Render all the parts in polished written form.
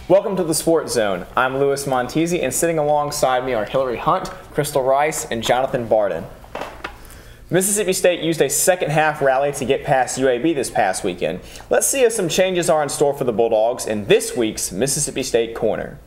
Welcome to the Sports Zone. I'm Louis Montesi, and sitting alongside me are Hillary Hunt, Crystal Rice, and Jonathan Barden. Mississippi State used a second-half rally to get past UAB this past weekend. Let's see if some changes are in store for the Bulldogs in this week's Mississippi State Corner.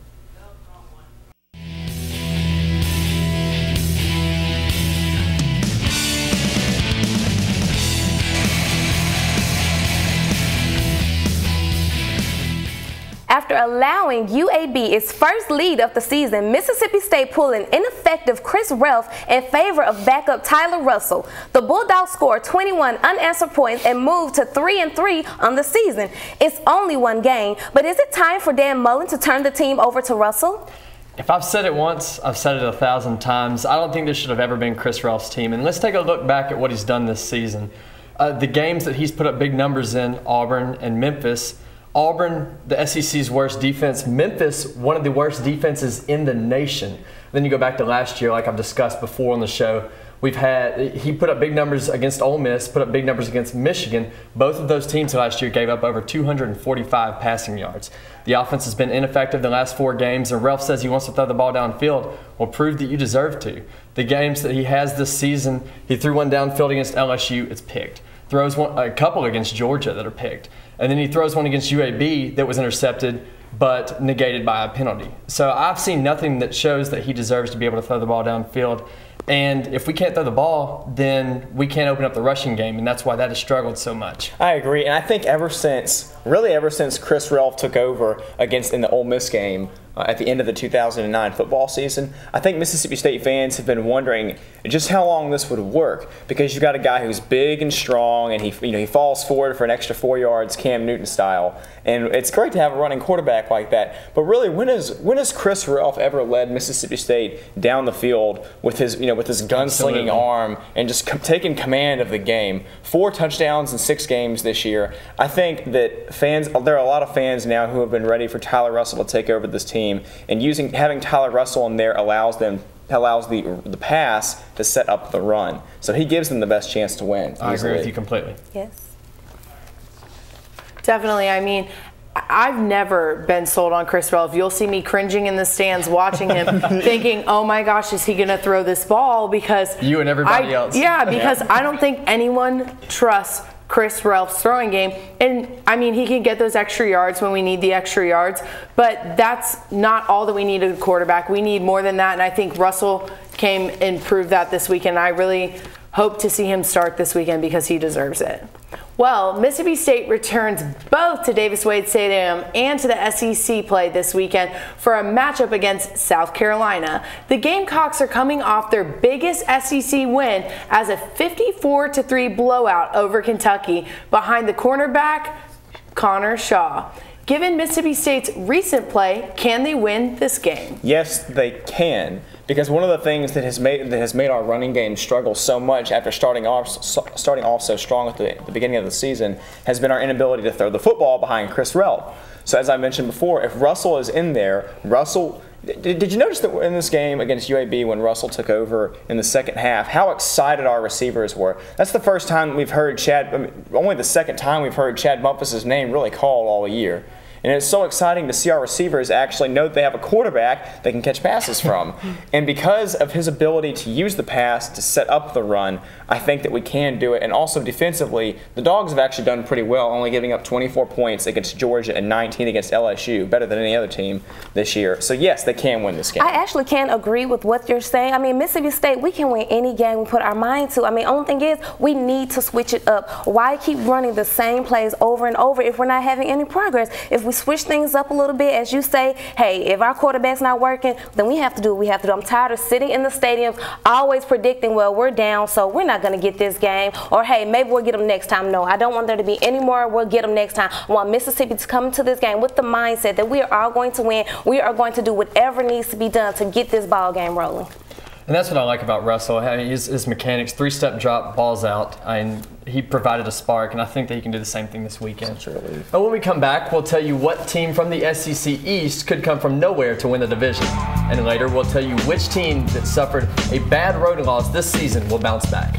After allowing UAB its first lead of the season, Mississippi State pulled an ineffective Chris Relf in favor of backup Tyler Russell. The Bulldogs scored 21 unanswered points and moved to 3-3 on the season. It's only one game, but is it time for Dan Mullen to turn the team over to Russell? If I've said it once, I've said it 1,000 times. I don't think this should have ever been Chris Relf's team. And let's take a look back at what he's done this season. The games that he's put up big numbers in, Auburn and Memphis. Auburn, the SEC's worst defense. Memphis, one of the worst defenses in the nation. Then you go back to last year, like I've discussed before on the show. He put up big numbers against Ole Miss, put up big numbers against Michigan. Both of those teams last year gave up over 245 passing yards. The offense has been ineffective the last 4 games, and Relf says he wants to throw the ball downfield. Well, prove that you deserve to. The games that he has this season, he threw one downfield against LSU, it's picked. Throws a couple against Georgia that are picked. And then he throws one against UAB that was intercepted but negated by a penalty. So I've seen nothing that shows that he deserves to be able to throw the ball downfield. And if we can't throw the ball, then we can't open up the rushing game, and that's why that has struggled so much. I agree, and I think ever since Chris Relf took over in the Ole Miss game at the end of the 2009 football season, I think Mississippi State fans have been wondering just how long this would work, because you've got a guy who's big and strong, and he falls forward for an extra 4 yards, Cam Newton style, and it's great to have a running quarterback like that. But really, when has Chris Relf ever led Mississippi State down the field with his gunslinging arm and just taking command of the game? 4 touchdowns in 6 games this year. I think that there are a lot of fans now who have been ready for Tyler Russell to take over this team, and having Tyler Russell in there allows the pass to set up the run. So he gives them the best chance to win. I agree with you completely. Yes. Definitely. I mean, I've never been sold on Chris Relf. You'll see me cringing in the stands watching him thinking, oh my gosh, is he going to throw this ball? Because you and everybody else. Yeah, because I don't think anyone trusts Chris Relf's throwing game. And I mean, he can get those extra yards when we need the extra yards, but that's not all that we need as a quarterback. We need more than that, and I think Russell came and proved that this weekend. I really hope to see him start this weekend because he deserves it. Well, Mississippi State returns both to Davis-Wade Stadium and to the SEC play this weekend for a matchup against South Carolina. The Gamecocks are coming off their biggest SEC win as a 54-3 blowout over Kentucky behind the cornerback Connor Shaw. Given Mississippi State's recent play, can they win this game? Yes, they can. Because one of the things that has made our running game struggle so much after starting off so strong at the beginning of the season has been our inability to throw the football behind Chris Relf. So as I mentioned before, if Russell is in there, did you notice that in this game against UAB when Russell took over in the second half, how excited our receivers were? That's the first time we've heard only the second time we've heard Chad Bumpus' name really called all year. And it's so exciting to see our receivers actually know that they have a quarterback they can catch passes from. And because of his ability to use the pass to set up the run, I think that we can do it. And also defensively, the Dogs have actually done pretty well, only giving up 24 points against Georgia and 19 against LSU, better than any other team this year. So yes, they can win this game. I actually can agree with what you're saying. I mean, Mississippi State, we can win any game we put our mind to. I mean, only thing is we need to switch it up. Why keep running the same plays over and over if we're not having any progress? If we switch things up a little bit, as you say, hey, if our quarterback's not working, then we have to do what we have to do. I'm tired of sitting in the stadiums always predicting, well, we're down, so we're not going to get this game, or hey, maybe we'll get them next time. No, I don't want there to be any more, we'll get them next time. I want Mississippi to come to this game with the mindset that we are all going to win. We are going to do whatever needs to be done to get this ball game rolling. And that's what I like about Russell. His mechanics, 3-step drop, balls out. He provided a spark, and I think that he can do the same thing this weekend. But when we come back, we'll tell you what team from the SEC East could come from nowhere to win the division. And later, we'll tell you which team that suffered a bad road loss this season will bounce back.